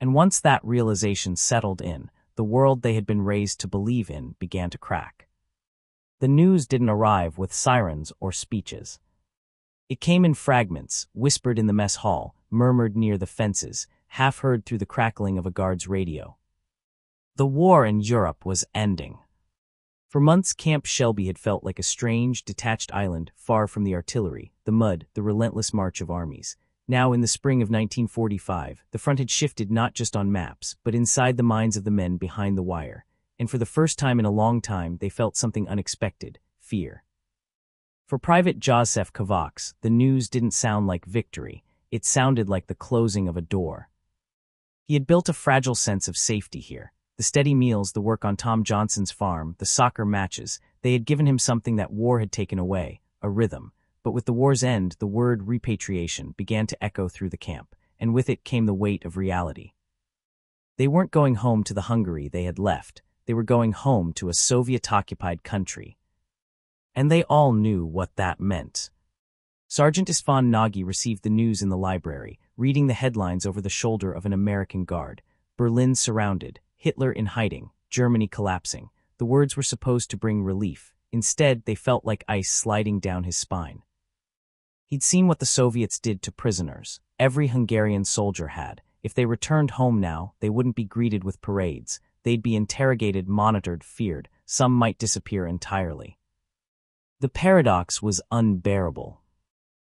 And once that realization settled in, the world they had been raised to believe in began to crack. The news didn't arrive with sirens or speeches. It came in fragments, whispered in the mess hall, murmured near the fences, half heard through the crackling of a guard's radio. The war in Europe was ending. For months, Camp Shelby had felt like a strange, detached island far from the artillery, the mud, the relentless march of armies. Now, in the spring of 1945, the front had shifted not just on maps, but inside the minds of the men behind the wire. And for the first time in a long time, they felt something unexpected: fear. For Private Joseph Kovacs, the news didn't sound like victory, it sounded like the closing of a door. He had built a fragile sense of safety here. The steady meals, the work on Tom Johnson's farm, the soccer matches, they had given him something that war had taken away, a rhythm. But with the war's end, the word repatriation began to echo through the camp, and with it came the weight of reality. They weren't going home to the Hungary they had left, they were going home to a Soviet-occupied country. And they all knew what that meant. Sergeant Istvan Nagy received the news in the library, reading the headlines over the shoulder of an American guard. Berlin surrounded, Hitler in hiding, Germany collapsing. The words were supposed to bring relief. Instead, they felt like ice sliding down his spine. He'd seen what the Soviets did to prisoners. Every Hungarian soldier had. If they returned home now, they wouldn't be greeted with parades. They'd be interrogated, monitored, feared. Some might disappear entirely. The paradox was unbearable.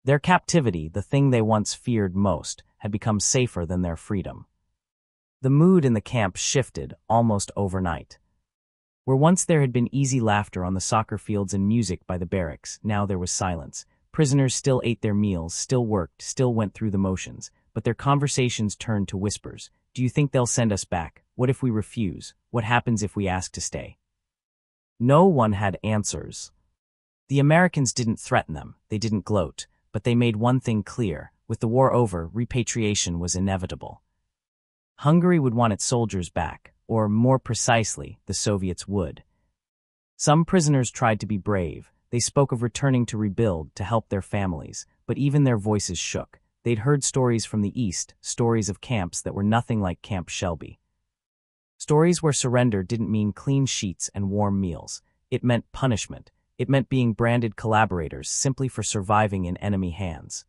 Their captivity, the thing they once feared most, had become safer than their freedom. The mood in the camp shifted almost overnight. Where once there had been easy laughter on the soccer fields and music by the barracks, now there was silence. Prisoners still ate their meals, still worked, still went through the motions, but their conversations turned to whispers. Do you think they'll send us back? What if we refuse? What happens if we ask to stay? No one had answers. The Americans didn't threaten them, they didn't gloat, but they made one thing clear. With the war over, repatriation was inevitable. Hungary would want its soldiers back, or more precisely, the Soviets would. Some prisoners tried to be brave. They spoke of returning to rebuild, to help their families, but even their voices shook. They'd heard stories from the East, stories of camps that were nothing like Camp Shelby. Stories where surrender didn't mean clean sheets and warm meals. It meant punishment. It meant being branded collaborators simply for surviving in enemy hands.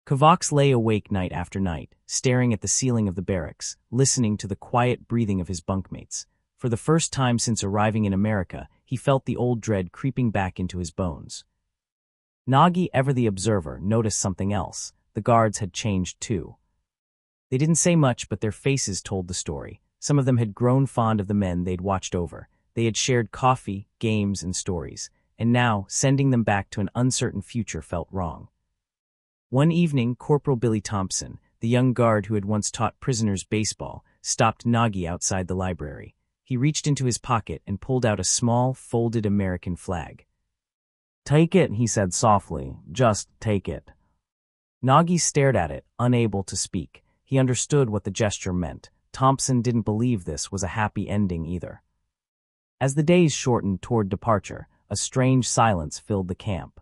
Kovacs lay awake night after night, staring at the ceiling of the barracks, listening to the quiet breathing of his bunkmates. For the first time since arriving in America, he felt the old dread creeping back into his bones. Nagy, ever the observer, noticed something else. The guards had changed too. They didn't say much, but their faces told the story. Some of them had grown fond of the men they'd watched over. They had shared coffee, games, and stories, and now, sending them back to an uncertain future felt wrong. One evening, Corporal Billy Thompson, the young guard who had once taught prisoners baseball, stopped Nagy outside the library. He reached into his pocket and pulled out a small, folded American flag. "Take it," he said softly. "Just take it." Nagy stared at it, unable to speak. He understood what the gesture meant. Thompson didn't believe this was a happy ending either. As the days shortened toward departure, a strange silence filled the camp.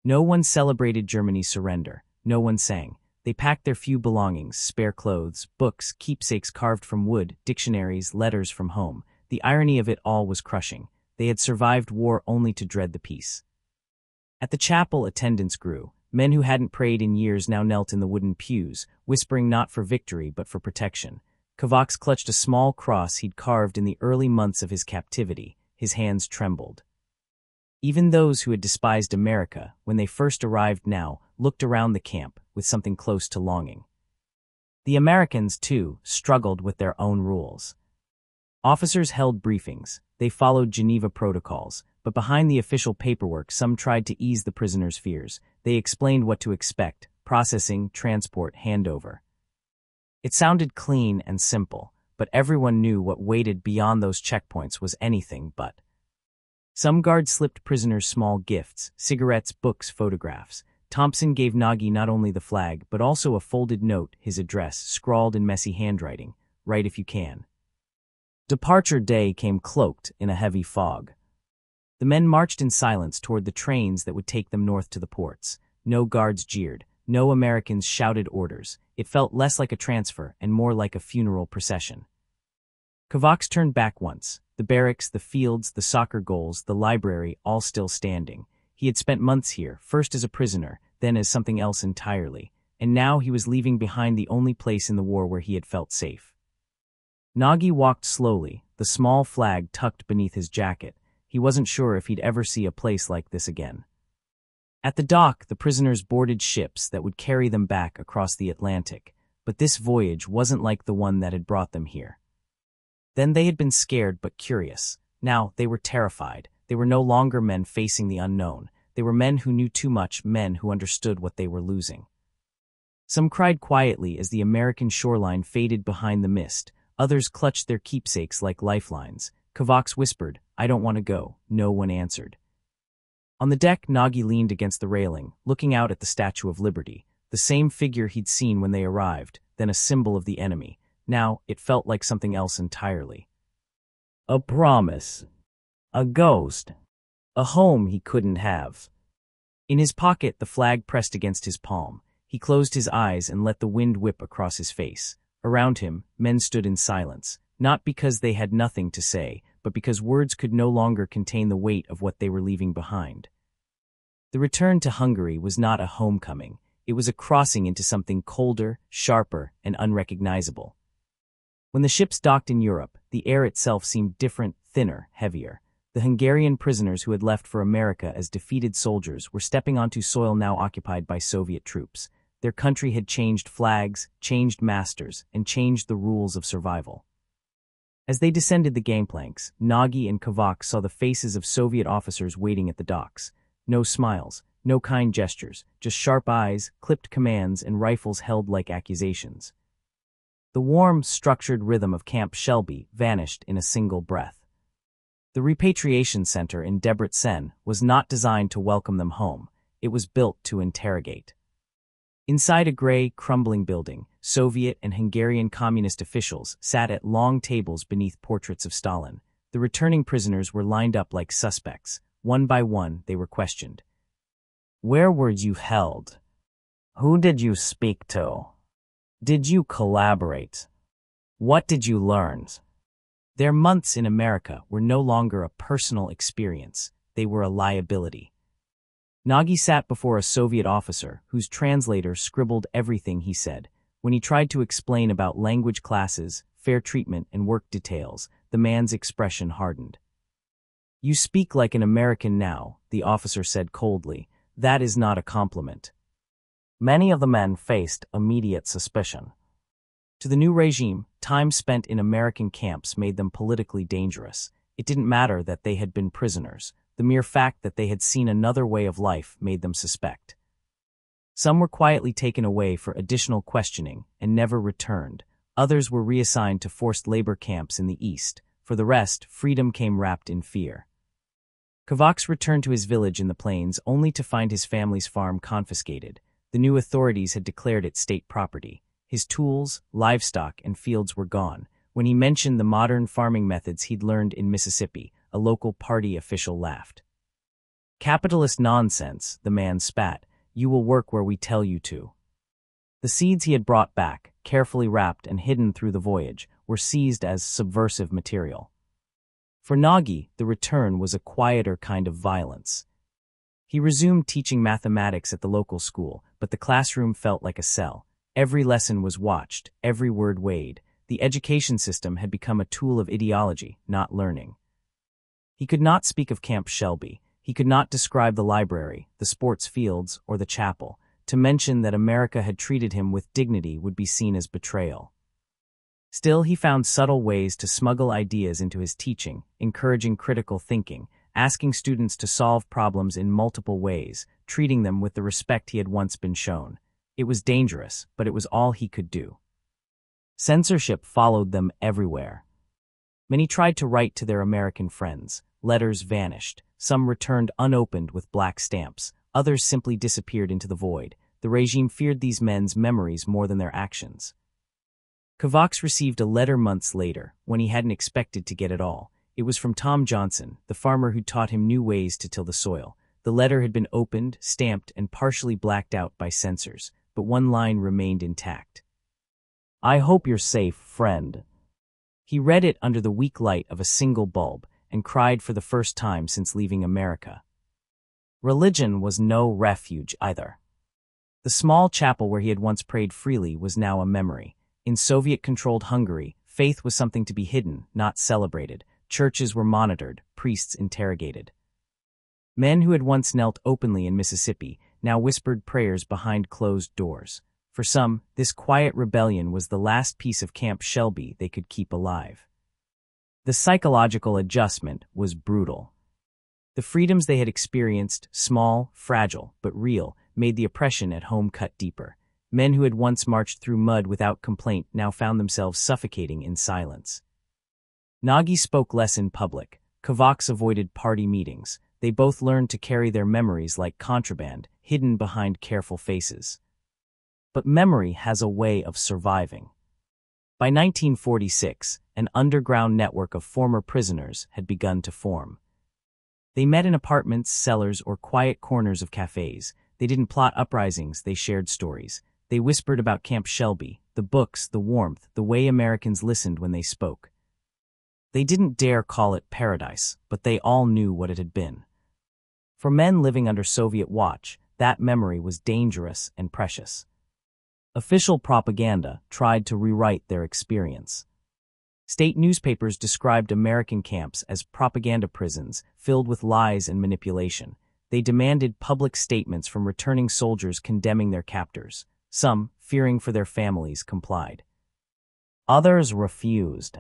No one celebrated Germany's surrender. No one sang. They packed their few belongings, spare clothes, books, keepsakes carved from wood, dictionaries, letters from home. The irony of it all was crushing. They had survived war only to dread the peace. At the chapel, attendance grew. Men who hadn't prayed in years now knelt in the wooden pews, whispering not for victory but for protection. Kovacs clutched a small cross he'd carved in the early months of his captivity. His hands trembled. Even those who had despised America, when they first arrived now, looked around the camp with something close to longing. The Americans, too, struggled with their own rules. Officers held briefings. They followed Geneva protocols, but behind the official paperwork some tried to ease the prisoners' fears. They explained what to expect: processing, transport, handover. It sounded clean and simple, but everyone knew what waited beyond those checkpoints was anything but. Some guards slipped prisoners small gifts: cigarettes, books, photographs. Thompson gave Nagy not only the flag, but also a folded note, his address, scrawled in messy handwriting: "Write if you can." Departure day came cloaked in a heavy fog. The men marched in silence toward the trains that would take them north to the ports. No guards jeered. No Americans shouted orders. It felt less like a transfer and more like a funeral procession. Kovacs turned back once. The barracks, the fields, the soccer goals, the library, all still standing. He had spent months here, first as a prisoner, then as something else entirely, and now he was leaving behind the only place in the war where he had felt safe. Nagy walked slowly, the small flag tucked beneath his jacket. He wasn't sure if he'd ever see a place like this again. At the dock, the prisoners boarded ships that would carry them back across the Atlantic, but this voyage wasn't like the one that had brought them here. Then they had been scared but curious. Now they were terrified. They were no longer men facing the unknown. They They were men who knew too much, men who understood what they were losing. Some cried quietly as the American shoreline faded behind the mist. Others clutched their keepsakes like lifelines. Kovacs whispered, "I don't want to go." No one answered. On the deck, Nagy leaned against the railing, looking out at the Statue of Liberty, the same figure he'd seen when they arrived, then a symbol of the enemy. Now, it felt like something else entirely. A promise. A ghost. A home he couldn't have. In his pocket, the flag pressed against his palm. He closed his eyes and let the wind whip across his face. Around him, men stood in silence, not because they had nothing to say, but because words could no longer contain the weight of what they were leaving behind. The return to Hungary was not a homecoming. It was a crossing into something colder, sharper, and unrecognizable. When the ships docked in Europe, the air itself seemed different, thinner, heavier. The Hungarian prisoners who had left for America as defeated soldiers were stepping onto soil now occupied by Soviet troops. Their country had changed flags, changed masters, and changed the rules of survival. As they descended the gangplanks, Nagy and Kovacs saw the faces of Soviet officers waiting at the docks. No smiles, no kind gestures, just sharp eyes, clipped commands, and rifles held like accusations. The warm, structured rhythm of Camp Shelby vanished in a single breath. The repatriation center in Debrecen was not designed to welcome them home. It was built to interrogate. Inside a gray, crumbling building, Soviet and Hungarian communist officials sat at long tables beneath portraits of Stalin. The returning prisoners were lined up like suspects. One by one, they were questioned. Where were you held? Who did you speak to? Did you collaborate? What did you learn? Their months in America were no longer a personal experience. They were a liability. Nagy sat before a Soviet officer whose translator scribbled everything he said. When he tried to explain about language classes, fair treatment, and work details, the man's expression hardened. You speak like an American now, the officer said coldly. That is not a compliment. Many of the men faced immediate suspicion. To the new regime, time spent in American camps made them politically dangerous. It didn't matter that they had been prisoners. The mere fact that they had seen another way of life made them suspect. Some were quietly taken away for additional questioning and never returned. Others were reassigned to forced labor camps in the East. For the rest, freedom came wrapped in fear. Kovacs returned to his village in the plains only to find his family's farm confiscated. The new authorities had declared it state property. His tools, livestock, and fields were gone. When he mentioned the modern farming methods he'd learned in Mississippi, a local party official laughed. Capitalist nonsense, the man spat. You will work where we tell you to. The seeds he had brought back, carefully wrapped and hidden through the voyage, were seized as subversive material. For Nagy, the return was a quieter kind of violence. He resumed teaching mathematics at the local school, but the classroom felt like a cell. Every lesson was watched, every word weighed. The education system had become a tool of ideology, not learning. He could not speak of Camp Shelby. He could not describe the library, the sports fields, or the chapel. To mention that America had treated him with dignity would be seen as betrayal. Still, he found subtle ways to smuggle ideas into his teaching, encouraging critical thinking, asking students to solve problems in multiple ways, treating them with the respect he had once been shown. It was dangerous, but it was all he could do. Censorship followed them everywhere. Many tried to write to their American friends. Letters vanished. Some returned unopened with black stamps. Others simply disappeared into the void. The regime feared these men's memories more than their actions. Kovacs received a letter months later, when he hadn't expected to get it all. It was from Tom Johnson, the farmer who taught him new ways to till the soil. The letter had been opened, stamped, and partially blacked out by censors, but one line remained intact. I hope you're safe, friend. He read it under the weak light of a single bulb, and cried for the first time since leaving America. Religion was no refuge either. The small chapel where he had once prayed freely was now a memory. In Soviet-controlled Hungary, faith was something to be hidden, not celebrated. Churches were monitored, priests interrogated. Men who had once knelt openly in Mississippi now whispered prayers behind closed doors. For some, this quiet rebellion was the last piece of Camp Shelby they could keep alive. The psychological adjustment was brutal. The freedoms they had experienced, small, fragile, but real, made the oppression at home cut deeper. Men who had once marched through mud without complaint now found themselves suffocating in silence. Nagy spoke less in public. Kovacs avoided party meetings. They both learned to carry their memories like contraband, hidden behind careful faces. But memory has a way of surviving. By 1946, an underground network of former prisoners had begun to form. They met in apartments, cellars, or quiet corners of cafes. They didn't plot uprisings, they shared stories. They whispered about Camp Shelby, the books, the warmth, the way Americans listened when they spoke. They didn't dare call it paradise, but they all knew what it had been. For men living under Soviet watch, that memory was dangerous and precious. Official propaganda tried to rewrite their experience. State newspapers described American camps as propaganda prisons filled with lies and manipulation. They demanded public statements from returning soldiers condemning their captors. Some, fearing for their families, complied. Others refused.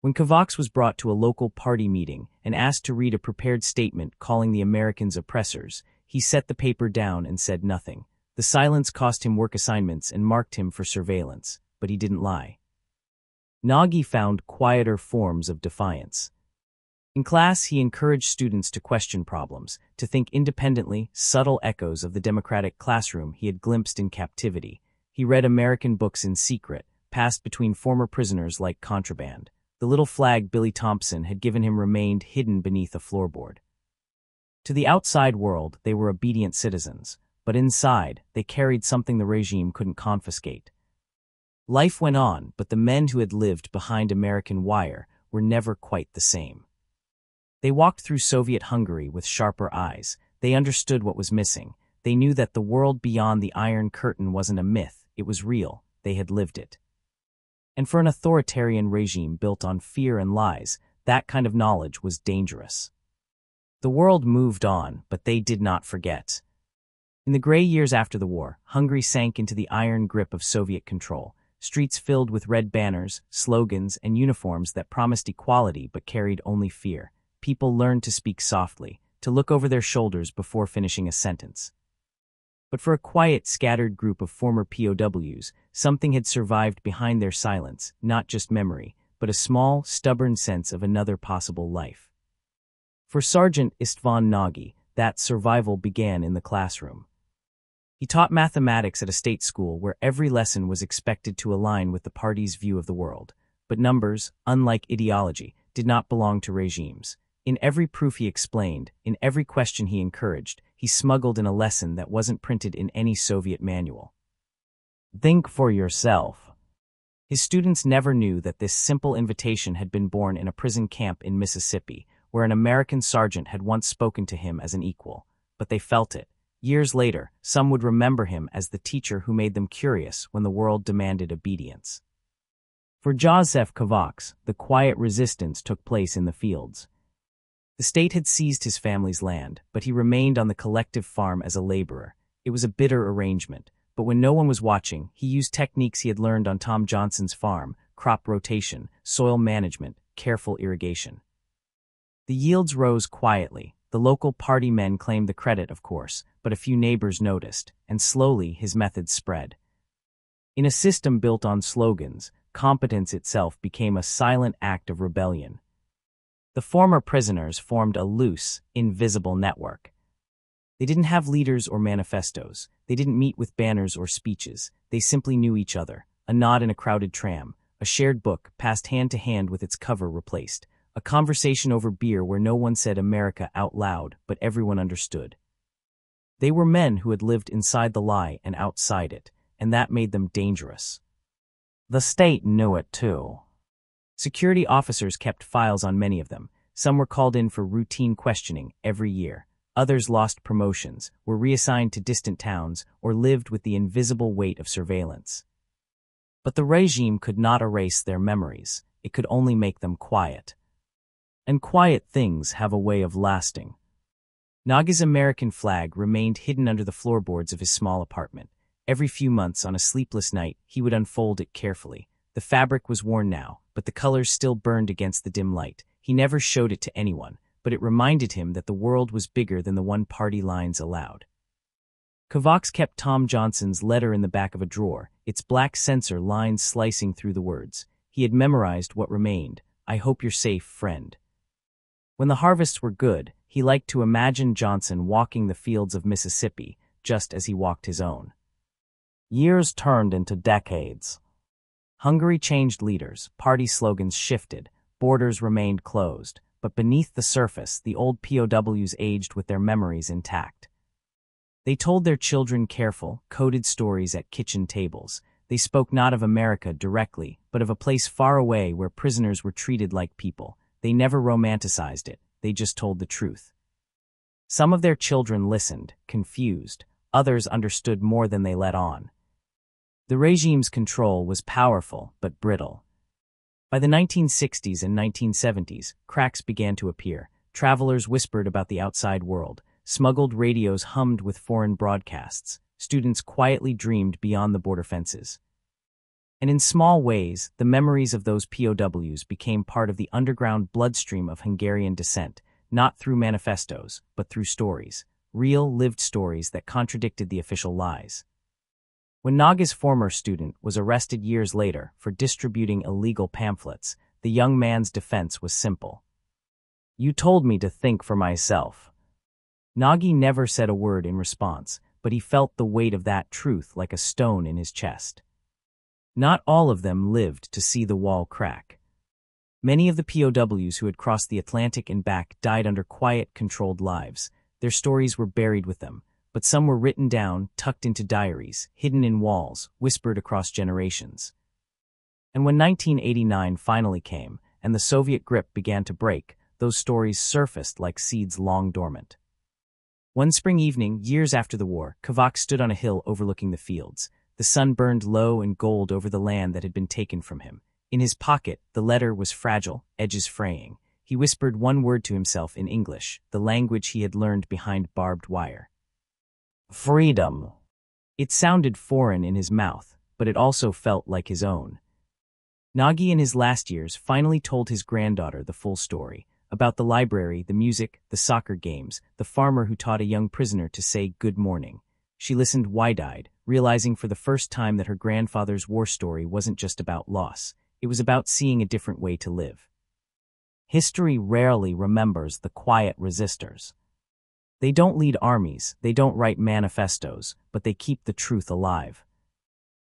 When Kovacs was brought to a local party meeting and asked to read a prepared statement calling the Americans oppressors, he set the paper down and said nothing. The silence cost him work assignments and marked him for surveillance, but he didn't lie. Nagy found quieter forms of defiance. In class, he encouraged students to question problems, to think independently, subtle echoes of the democratic classroom he had glimpsed in captivity. He read American books in secret, passed between former prisoners like contraband. The little flag Billy Thompson had given him remained hidden beneath a floorboard. To the outside world, they were obedient citizens, but inside, they carried something the regime couldn't confiscate. Life went on, but the men who had lived behind American wire were never quite the same. They walked through Soviet Hungary with sharper eyes. They understood what was missing. They knew that the world beyond the Iron Curtain wasn't a myth, it was real. They had lived it. And for an authoritarian regime built on fear and lies, that kind of knowledge was dangerous. The world moved on, but they did not forget. In the gray years after the war, Hungary sank into the iron grip of Soviet control. Streets filled with red banners, slogans, and uniforms that promised equality but carried only fear. People learned to speak softly, to look over their shoulders before finishing a sentence. But for a quiet, scattered group of former POWs, something had survived behind their silence, not just memory, but a small, stubborn sense of another possible life. For Sergeant István Nagy, that survival began in the classroom. He taught mathematics at a state school where every lesson was expected to align with the party's view of the world. But numbers, unlike ideology, did not belong to regimes. In every proof he explained, in every question he encouraged, he smuggled in a lesson that wasn't printed in any Soviet manual. Think for yourself. His students never knew that this simple invitation had been born in a prison camp in Mississippi, where an American sergeant had once spoken to him as an equal. But they felt it. Years later, some would remember him as the teacher who made them curious when the world demanded obedience. For József Kovacs, the quiet resistance took place in the fields. The state had seized his family's land, but he remained on the collective farm as a laborer. It was a bitter arrangement, but when no one was watching, he used techniques he had learned on Tom Johnson's farm: crop rotation, soil management, careful irrigation. The yields rose quietly. The local party men claimed the credit, of course, but a few neighbors noticed, and slowly his methods spread. In a system built on slogans, competence itself became a silent act of rebellion. The former prisoners formed a loose, invisible network. They didn't have leaders or manifestos. They didn't meet with banners or speeches. They simply knew each other. A nod in a crowded tram, a shared book passed hand to hand with its cover replaced. A conversation over beer where no one said America out loud, but everyone understood. They were men who had lived inside the lie and outside it, and that made them dangerous. The state knew it too. Security officers kept files on many of them. Some were called in for routine questioning every year. Others lost promotions, were reassigned to distant towns, or lived with the invisible weight of surveillance. But the regime could not erase their memories. It could only make them quiet. And quiet things have a way of lasting. Nagy's American flag remained hidden under the floorboards of his small apartment. Every few months, on a sleepless night, he would unfold it carefully. The fabric was worn now, but the colors still burned against the dim light. He never showed it to anyone, but it reminded him that the world was bigger than the one party lines allowed. Kovacs kept Tom Johnson's letter in the back of a drawer, its black censor lines slicing through the words. He had memorized what remained. I hope you're safe, friend. When the harvests were good, he liked to imagine Johnson walking the fields of Mississippi, just as he walked his own. Years turned into decades. Hungary changed leaders, party slogans shifted, borders remained closed, but beneath the surface, the old POWs aged with their memories intact. They told their children careful, coded stories at kitchen tables. They spoke not of America directly, but of a place far away where prisoners were treated like people. They never romanticized it, they just told the truth. Some of their children listened, confused. Others understood more than they let on. The regime's control was powerful, but brittle. By the 1960s and 1970s, cracks began to appear. Travelers whispered about the outside world. Smuggled radios hummed with foreign broadcasts. Students quietly dreamed beyond the border fences. And in small ways, the memories of those POWs became part of the underground bloodstream of Hungarian dissent, not through manifestos, but through stories, real, lived stories that contradicted the official lies. When Nagy's former student was arrested years later for distributing illegal pamphlets, the young man's defense was simple. You told me to think for myself. Nagy never said a word in response, but he felt the weight of that truth like a stone in his chest. Not all of them lived to see the wall crack. Many of the POWs who had crossed the Atlantic and back died under quiet, controlled lives. Their stories were buried with them, but some were written down, tucked into diaries, hidden in walls, whispered across generations. And when 1989 finally came, and the Soviet grip began to break, those stories surfaced like seeds long dormant. One spring evening, years after the war, Kovacs stood on a hill overlooking the fields. The sun burned low and gold over the land that had been taken from him. In his pocket, the letter was fragile, edges fraying. He whispered one word to himself in English, the language he had learned behind barbed wire. Freedom. It sounded foreign in his mouth, but it also felt like his own. Nagy in his last years finally told his granddaughter the full story. About the library, the music, the soccer games, the farmer who taught a young prisoner to say good morning. She listened wide-eyed, realizing for the first time that her grandfather's war story wasn't just about loss. It was about seeing a different way to live. History rarely remembers the quiet resistors. They don't lead armies, they don't write manifestos, but they keep the truth alive.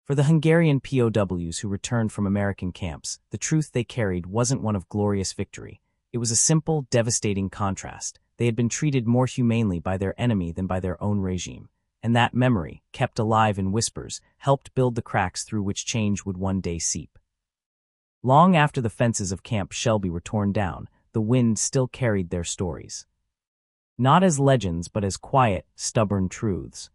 For the Hungarian POWs who returned from American camps, the truth they carried wasn't one of glorious victory. It was a simple, devastating contrast. They had been treated more humanely by their enemy than by their own regime. And that memory, kept alive in whispers, helped build the cracks through which change would one day seep. Long after the fences of Camp Shelby were torn down, the wind still carried their stories. Not as legends but as quiet, stubborn truths.